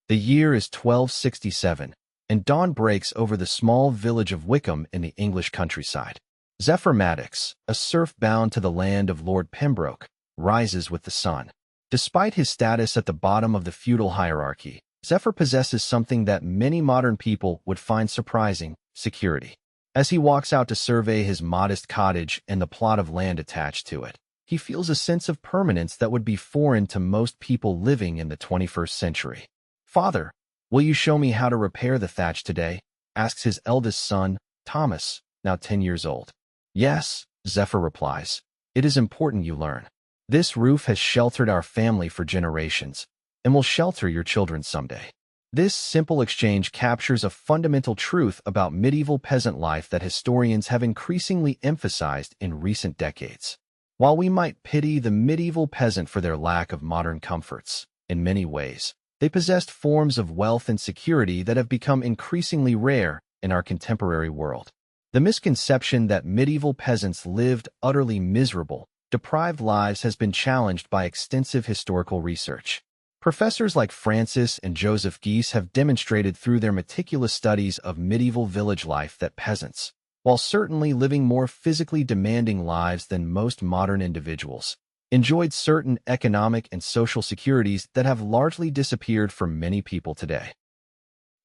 The year is 1267, and dawn breaks over the small village of Wickham in the English countryside. Zephyr Maddox, a serf bound to the land of Lord Pembroke, rises with the sun. Despite his status at the bottom of the feudal hierarchy, Zephyr possesses something that many modern people would find surprising: security. As he walks out to survey his modest cottage and the plot of land attached to it, he feels a sense of permanence that would be foreign to most people living in the 21st century. "Father, will you show me how to repair the thatch today?" asks his eldest son, Thomas, now 10 years old. "Yes," Zephyr replies. "It is important you learn. This roof has sheltered our family for generations and will shelter your children someday." This simple exchange captures a fundamental truth about medieval peasant life that historians have increasingly emphasized in recent decades. While we might pity the medieval peasant for their lack of modern comforts, in many ways, they possessed forms of wealth and security that have become increasingly rare in our contemporary world. The misconception that medieval peasants lived utterly miserable, deprived lives has been challenged by extensive historical research. Professors like Francis and Joseph Geese have demonstrated through their meticulous studies of medieval village life that peasants, while certainly living more physically demanding lives than most modern individuals, enjoyed certain economic and social securities that have largely disappeared for many people today.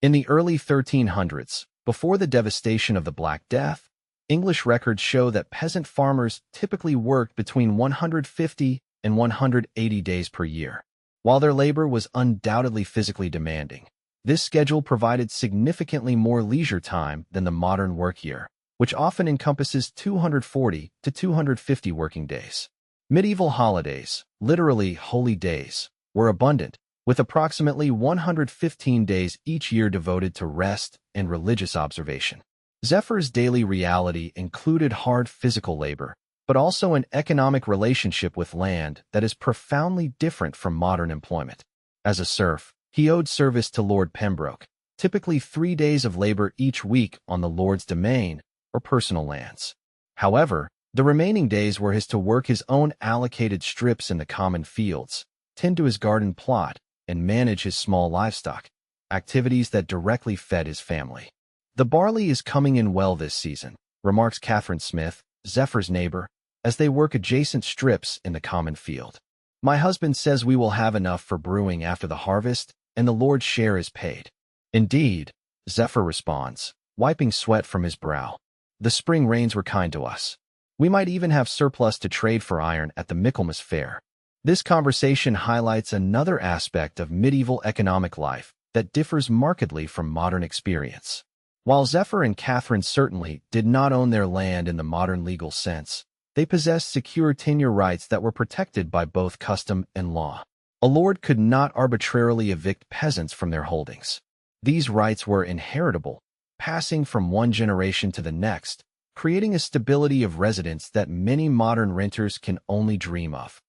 In the early 1300s, before the devastation of the Black Death, English records show that peasant farmers typically worked between 150 and 180 days per year. While their labor was undoubtedly physically demanding, this schedule provided significantly more leisure time than the modern work year, which often encompasses 240 to 250 working days. Medieval holidays, literally holy days, were abundant, with approximately 115 days each year devoted to rest and religious observation. Zephyr's daily reality included hard physical labor, but also an economic relationship with land that is profoundly different from modern employment. As a serf, he owed service to Lord Pembroke, typically 3 days of labor each week on the Lord's domain or personal lands. However, the remaining days were his to work his own allocated strips in the common fields, tend to his garden plot, and manage his small livestock, activities that directly fed his family. "The barley is coming in well this season," remarks Catherine Smith, Zephyr's neighbor, as they work adjacent strips in the common field. "My husband says we will have enough for brewing after the harvest, and the Lord's share is paid." "Indeed," Zephyr responds, wiping sweat from his brow. "The spring rains were kind to us. We might even have surplus to trade for iron at the Michaelmas fair." This conversation highlights another aspect of medieval economic life that differs markedly from modern experience. While Zephyr and Catherine certainly did not own their land in the modern legal sense, they possessed secure tenure rights that were protected by both custom and law. A lord could not arbitrarily evict peasants from their holdings. These rights were inheritable, passing from one generation to the next, creating a stability of residence that many modern renters can only dream of.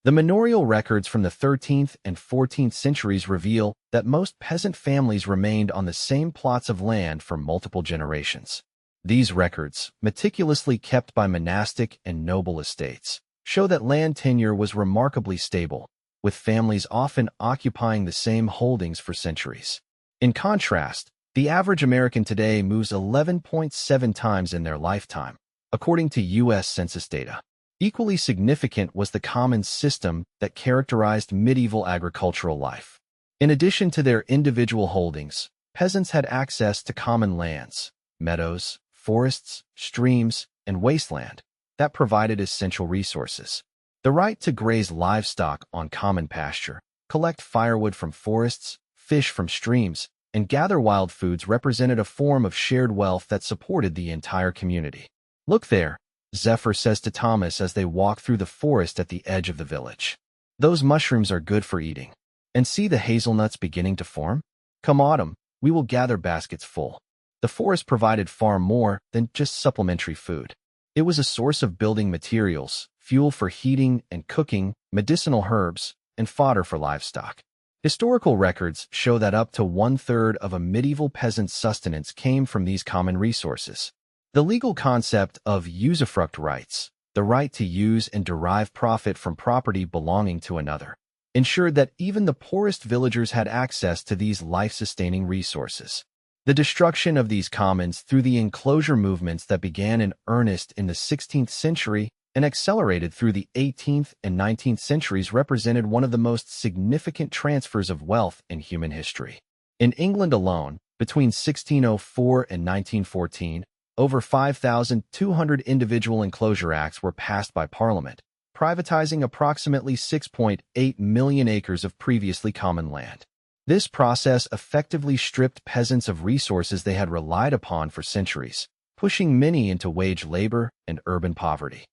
The manorial records from the 13th and 14th centuries reveal that most peasant families remained on the same plots of land for multiple generations. These records, meticulously kept by monastic and noble estates, show that land tenure was remarkably stable, with families often occupying the same holdings for centuries. In contrast, the average American today moves 11.7 times in their lifetime, according to U.S. Census data. Equally significant was the commons system that characterized medieval agricultural life. In addition to their individual holdings, peasants had access to common lands, meadows, forests, streams, and wasteland that provided essential resources. The right to graze livestock on common pasture, collect firewood from forests, fish from streams, and gather wild foods represented a form of shared wealth that supported the entire community. "Look there," Zephyr says to Thomas as they walk through the forest at the edge of the village. "Those mushrooms are good for eating. And see the hazelnuts beginning to form? Come autumn, we will gather baskets full." The forest provided far more than just supplementary food. It was a source of building materials, fuel for heating and cooking, medicinal herbs, and fodder for livestock. Historical records show that up to 1/3 of a medieval peasant's sustenance came from these common resources. The legal concept of usufruct rights, the right to use and derive profit from property belonging to another, ensured that even the poorest villagers had access to these life-sustaining resources. The destruction of these commons through the enclosure movements that began in earnest in the 16th century and accelerated through the 18th and 19th centuries represented one of the most significant transfers of wealth in human history. In England alone, between 1604 and 1914, over 5,200 individual enclosure acts were passed by Parliament, privatizing approximately 6.8 million acres of previously common land. This process effectively stripped peasants of resources they had relied upon for centuries, pushing many into wage labor and urban poverty.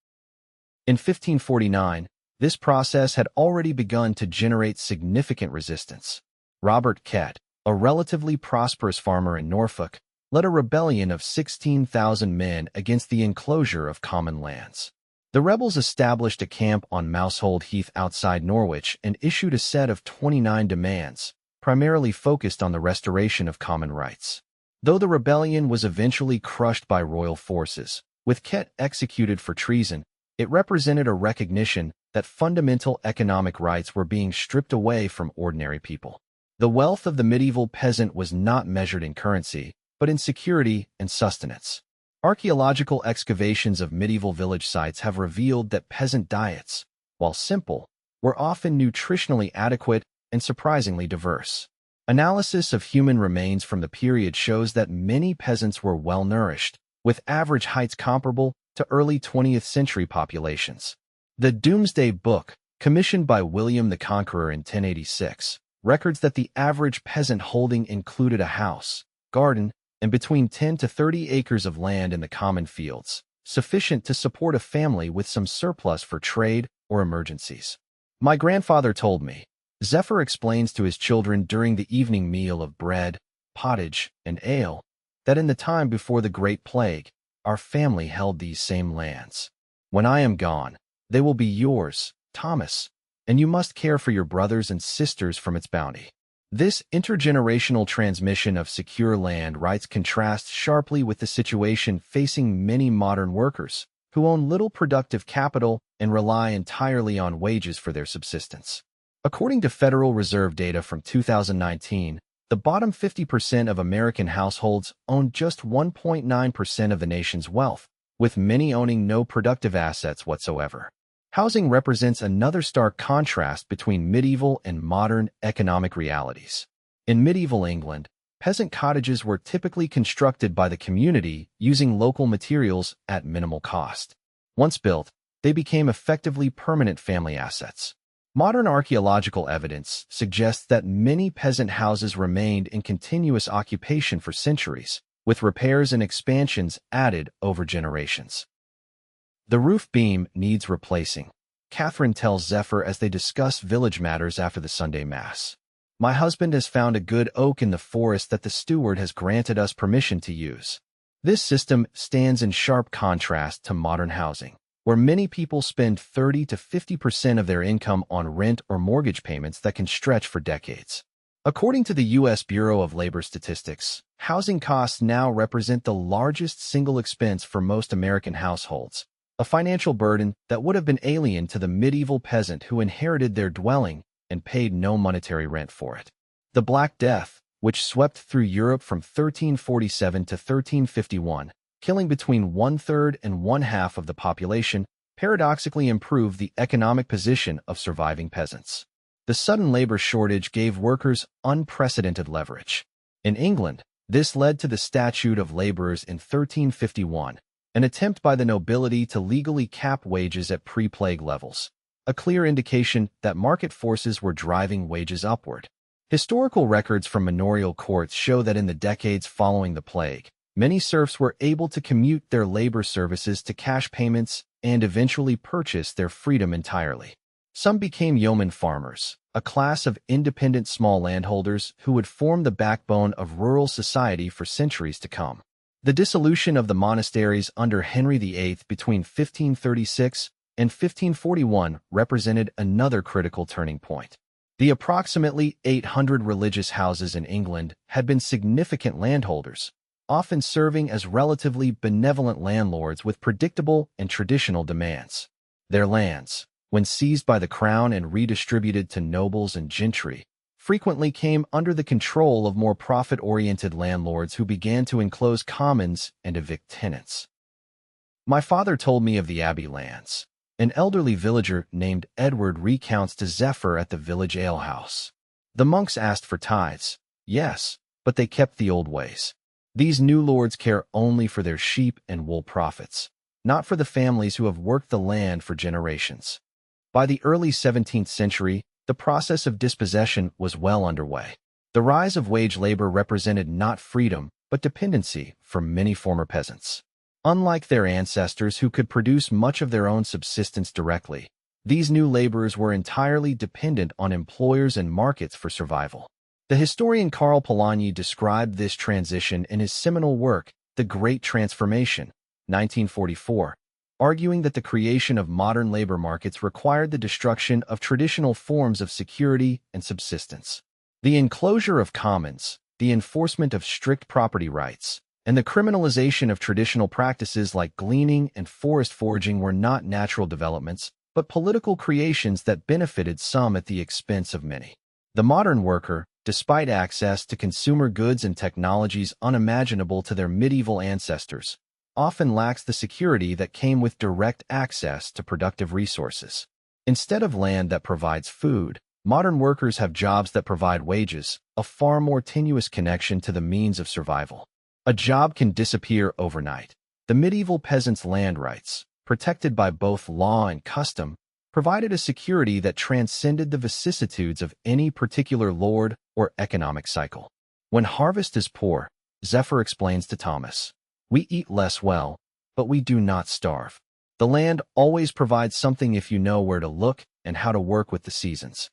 In 1549, this process had already begun to generate significant resistance. Robert Kett, a relatively prosperous farmer in Norfolk, led a rebellion of 16,000 men against the enclosure of common lands. The rebels established a camp on Mousehold Heath outside Norwich and issued a set of 29 demands, primarily focused on the restoration of common rights. Though the rebellion was eventually crushed by royal forces, with Kett executed for treason, it represented a recognition that fundamental economic rights were being stripped away from ordinary people. The wealth of the medieval peasant was not measured in currency, but in security and sustenance. Archaeological excavations of medieval village sites have revealed that peasant diets, while simple, were often nutritionally adequate and surprisingly diverse. Analysis of human remains from the period shows that many peasants were well-nourished, with average heights comparable to early 20th century populations. The Domesday Book, commissioned by William the Conqueror in 1086, records that the average peasant holding included a house, garden, and between 10 to 30 acres of land in the common fields, sufficient to support a family with some surplus for trade or emergencies. My grandfather told me, Zephyr explains to his children during the evening meal of bread, pottage, and ale, that in the time before the Great Plague, our family held these same lands. When I am gone, they will be yours, Thomas, and you must care for your brothers and sisters from its bounty. This intergenerational transmission of secure land rights contrasts sharply with the situation facing many modern workers, who own little productive capital and rely entirely on wages for their subsistence. According to Federal Reserve data from 2019, the bottom 50% of American households own just 1.9% of the nation's wealth, with many owning no productive assets whatsoever. Housing represents another stark contrast between medieval and modern economic realities. In medieval England, peasant cottages were typically constructed by the community using local materials at minimal cost. Once built, they became effectively permanent family assets. Modern archaeological evidence suggests that many peasant houses remained in continuous occupation for centuries, with repairs and expansions added over generations. The roof beam needs replacing, Catherine tells Zephyr as they discuss village matters after the Sunday Mass. My husband has found a good oak in the forest that the steward has granted us permission to use. This system stands in sharp contrast to modern housing, where many people spend 30 to 50% of their income on rent or mortgage payments that can stretch for decades. According to the U.S. Bureau of Labor Statistics, housing costs now represent the largest single expense for most American households, a financial burden that would have been alien to the medieval peasant who inherited their dwelling and paid no monetary rent for it. The Black Death, which swept through Europe from 1347 to 1351, killing between one-third and one-half of the population, paradoxically improved the economic position of surviving peasants. The sudden labor shortage gave workers unprecedented leverage. In England, this led to the Statute of Labourers in 1351, an attempt by the nobility to legally cap wages at pre-plague levels, a clear indication that market forces were driving wages upward. Historical records from manorial courts show that in the decades following the plague, many serfs were able to commute their labor services to cash payments and eventually purchase their freedom entirely. Some became yeoman farmers, a class of independent small landholders who would form the backbone of rural society for centuries to come. The dissolution of the monasteries under Henry VIII between 1536 and 1541 represented another critical turning point. The approximately 800 religious houses in England had been significant landholders, often serving as relatively benevolent landlords with predictable and traditional demands. Their lands, when seized by the crown and redistributed to nobles and gentry, frequently came under the control of more profit-oriented landlords who began to enclose commons and evict tenants. My father told me of the abbey lands. An elderly villager named Edward recounts to Zephyr at the village alehouse. The monks asked for tithes, yes, but they kept the old ways. These new lords care only for their sheep and wool profits, not for the families who have worked the land for generations. By the early 17th century, the process of dispossession was well underway. The rise of wage labor represented not freedom, but dependency for many former peasants. Unlike their ancestors who could produce much of their own subsistence directly, these new laborers were entirely dependent on employers and markets for survival. The historian Karl Polanyi described this transition in his seminal work, The Great Transformation, 1944, arguing that the creation of modern labor markets required the destruction of traditional forms of security and subsistence. The enclosure of commons, the enforcement of strict property rights, and the criminalization of traditional practices like gleaning and forest foraging were not natural developments, but political creations that benefited some at the expense of many. The modern worker, despite access to consumer goods and technologies unimaginable to their medieval ancestors, often lacks the security that came with direct access to productive resources. Instead of land that provides food, modern workers have jobs that provide wages, a far more tenuous connection to the means of survival. A job can disappear overnight. The medieval peasants' land rights, protected by both law and custom, provided a security that transcended the vicissitudes of any particular lord or economic cycle. When harvest is poor, Zephyr explains to Thomas, we eat less well, but we do not starve. The land always provides something if you know where to look and how to work with the seasons.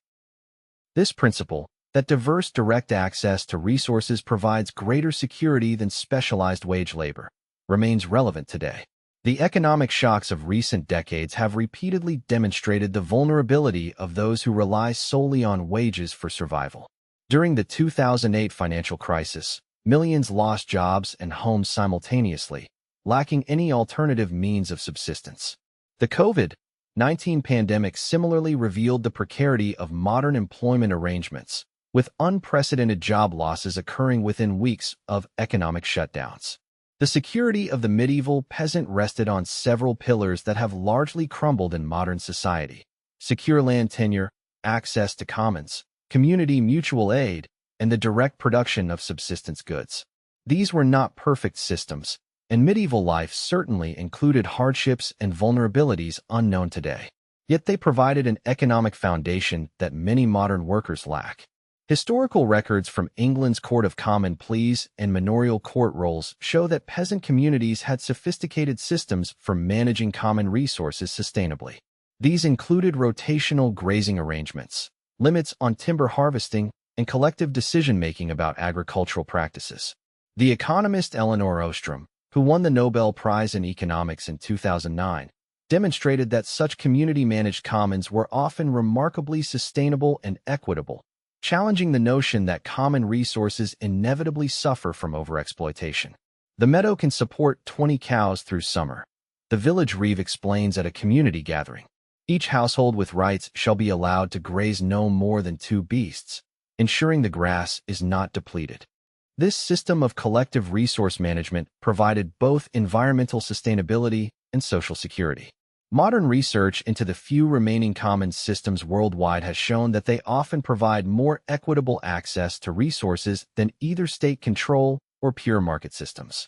This principle, that diverse direct access to resources provides greater security than specialized wage labor, remains relevant today. The economic shocks of recent decades have repeatedly demonstrated the vulnerability of those who rely solely on wages for survival. During the 2008 financial crisis, millions lost jobs and homes simultaneously, lacking any alternative means of subsistence. The COVID-19 pandemic similarly revealed the precarity of modern employment arrangements, with unprecedented job losses occurring within weeks of economic shutdowns. The security of the medieval peasant rested on several pillars that have largely crumbled in modern society: secure land tenure, access to commons, community mutual aid, and the direct production of subsistence goods. These were not perfect systems, and medieval life certainly included hardships and vulnerabilities unknown today. Yet they provided an economic foundation that many modern workers lack. Historical records from England's Court of Common Pleas and manorial court rolls show that peasant communities had sophisticated systems for managing common resources sustainably. These included rotational grazing arrangements, limits on timber harvesting, and collective decision-making about agricultural practices. The economist Elinor Ostrom, who won the Nobel Prize in Economics in 2009, demonstrated that such community-managed commons were often remarkably sustainable and equitable, challenging the notion that common resources inevitably suffer from overexploitation. The meadow can support 20 cows through summer. The village reeve explains at a community gathering. Each household with rights shall be allowed to graze no more than 2 beasts, ensuring the grass is not depleted. This system of collective resource management provided both environmental sustainability and social security. Modern research into the few remaining commons systems worldwide has shown that they often provide more equitable access to resources than either state control or pure market systems.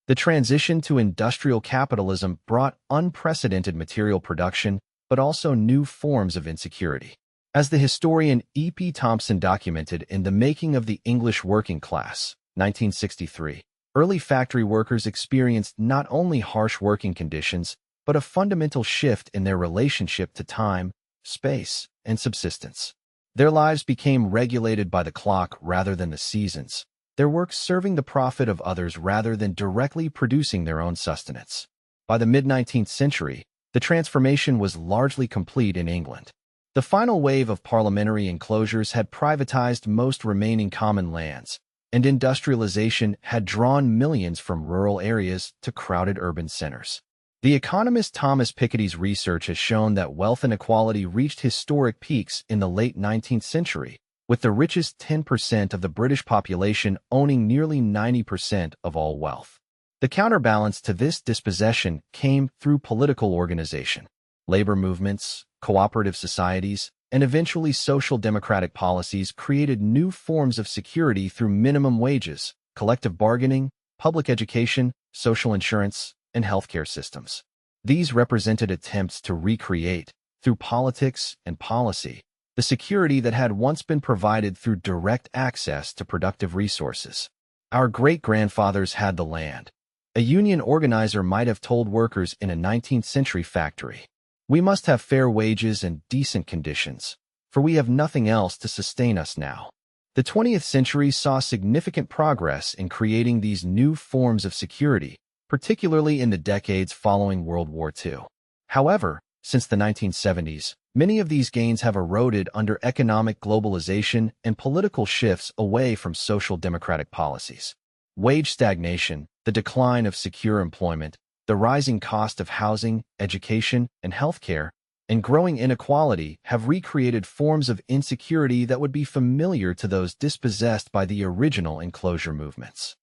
The transition to industrial capitalism brought unprecedented material production, but also new forms of insecurity. As the historian E.P. Thompson documented in The Making of the English Working Class, 1963, early factory workers experienced not only harsh working conditions, but a fundamental shift in their relationship to time, space, and subsistence. Their lives became regulated by the clock rather than the seasons, their work serving the profit of others rather than directly producing their own sustenance. By the mid-19th century, the transformation was largely complete in England. The final wave of parliamentary enclosures had privatized most remaining common lands, and industrialization had drawn millions from rural areas to crowded urban centers. The economist Thomas Piketty's research has shown that wealth inequality reached historic peaks in the late 19th century, with the richest 10% of the British population owning nearly 90% of all wealth. The counterbalance to this dispossession came through political organization. Labor movements, cooperative societies, and eventually social democratic policies created new forms of security through minimum wages, collective bargaining, public education, social insurance, and healthcare systems. These represented attempts to recreate, through politics and policy, the security that had once been provided through direct access to productive resources. Our great-grandfathers had the land. A union organizer might have told workers in a 19th century factory, "We must have fair wages and decent conditions, for we have nothing else to sustain us now." The 20th century saw significant progress in creating these new forms of security, particularly in the decades following World War II. However, since the 1970s, many of these gains have eroded under economic globalization and political shifts away from social democratic policies. Wage stagnation, the decline of secure employment, the rising cost of housing, education, and healthcare, and growing inequality have recreated forms of insecurity that would be familiar to those dispossessed by the original enclosure movements.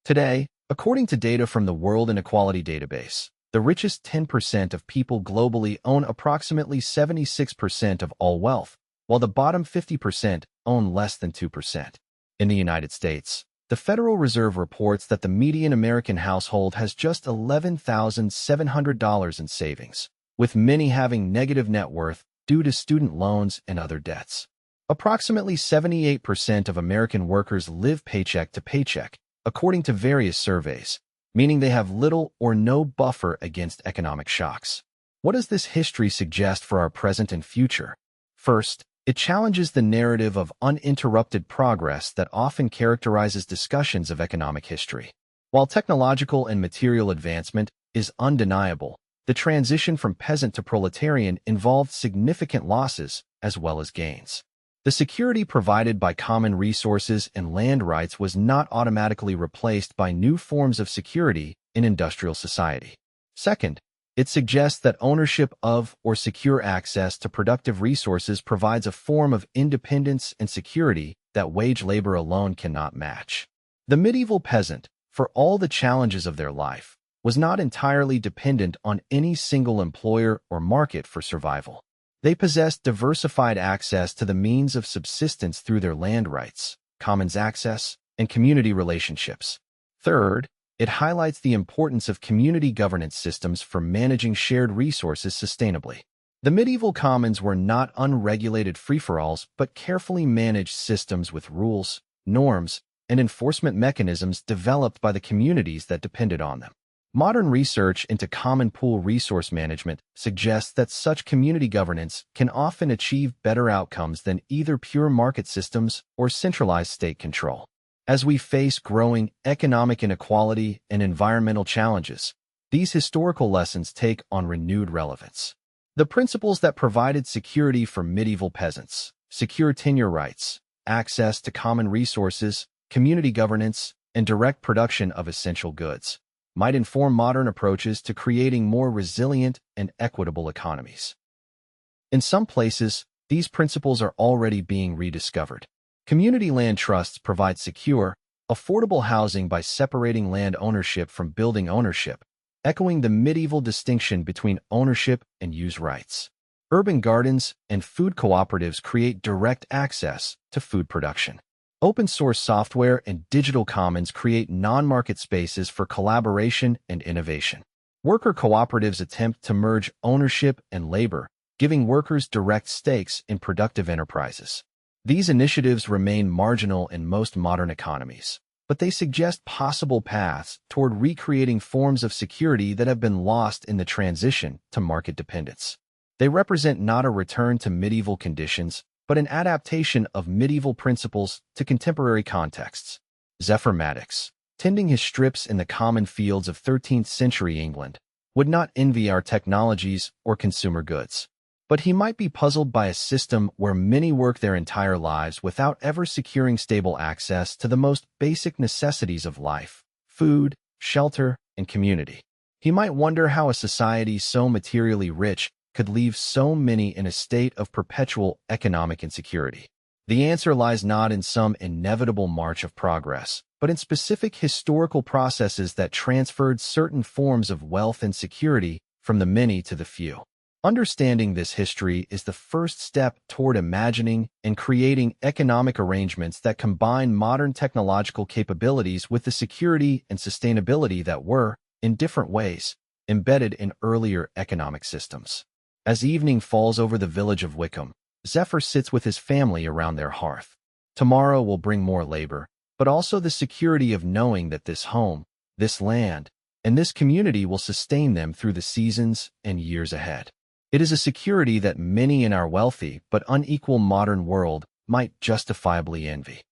Today, according to data from the World Inequality Database, the richest 10% of people globally own approximately 76% of all wealth, while the bottom 50% own less than 2%. In the United States, the Federal Reserve reports that the median American household has just $11,700 in savings, with many having negative net worth due to student loans and other debts. Approximately 78% of American workers live paycheck to paycheck, according to various surveys, meaning they have little or no buffer against economic shocks. What does this history suggest for our present and future? First, it challenges the narrative of uninterrupted progress that often characterizes discussions of economic history. While technological and material advancement is undeniable, the transition from peasant to proletarian involved significant losses as well as gains. The security provided by common resources and land rights was not automatically replaced by new forms of security in industrial society. Second, it suggests that ownership of or secure access to productive resources provides a form of independence and security that wage labor alone cannot match. The medieval peasant, for all the challenges of their life, was not entirely dependent on any single employer or market for survival. They possessed diversified access to the means of subsistence through their land rights, commons access, and community relationships. Third, it highlights the importance of community governance systems for managing shared resources sustainably. The medieval commons were not unregulated free-for-alls, but carefully managed systems with rules, norms, and enforcement mechanisms developed by the communities that depended on them. Modern research into common pool resource management suggests that such community governance can often achieve better outcomes than either pure market systems or centralized state control. As we face growing economic inequality and environmental challenges, these historical lessons take on renewed relevance. The principles that provided security for medieval peasants, secure tenure rights, access to common resources, community governance, and direct production of essential goods, might inform modern approaches to creating more resilient and equitable economies. In some places, these principles are already being rediscovered. Community land trusts provide secure, affordable housing by separating land ownership from building ownership, echoing the medieval distinction between ownership and use rights. Urban gardens and food cooperatives create direct access to food production. Open-source software and digital commons create non-market spaces for collaboration and innovation. Worker cooperatives attempt to merge ownership and labor, giving workers direct stakes in productive enterprises. These initiatives remain marginal in most modern economies, but they suggest possible paths toward recreating forms of security that have been lost in the transition to market dependence. They represent not a return to medieval conditions, but an adaptation of medieval principles to contemporary contexts. Zephyr Maddox, tending his strips in the common fields of 13th century England, would not envy our technologies or consumer goods. But he might be puzzled by a system where many work their entire lives without ever securing stable access to the most basic necessities of life: food, shelter, and community. He might wonder how a society so materially rich could leave so many in a state of perpetual economic insecurity. The answer lies not in some inevitable march of progress, but in specific historical processes that transferred certain forms of wealth and security from the many to the few. Understanding this history is the first step toward imagining and creating economic arrangements that combine modern technological capabilities with the security and sustainability that were, in different ways, embedded in earlier economic systems. As evening falls over the village of Wickham, Zephyr sits with his family around their hearth. Tomorrow will bring more labor, but also the security of knowing that this home, this land, and this community will sustain them through the seasons and years ahead. It is a security that many in our wealthy but unequal modern world might justifiably envy.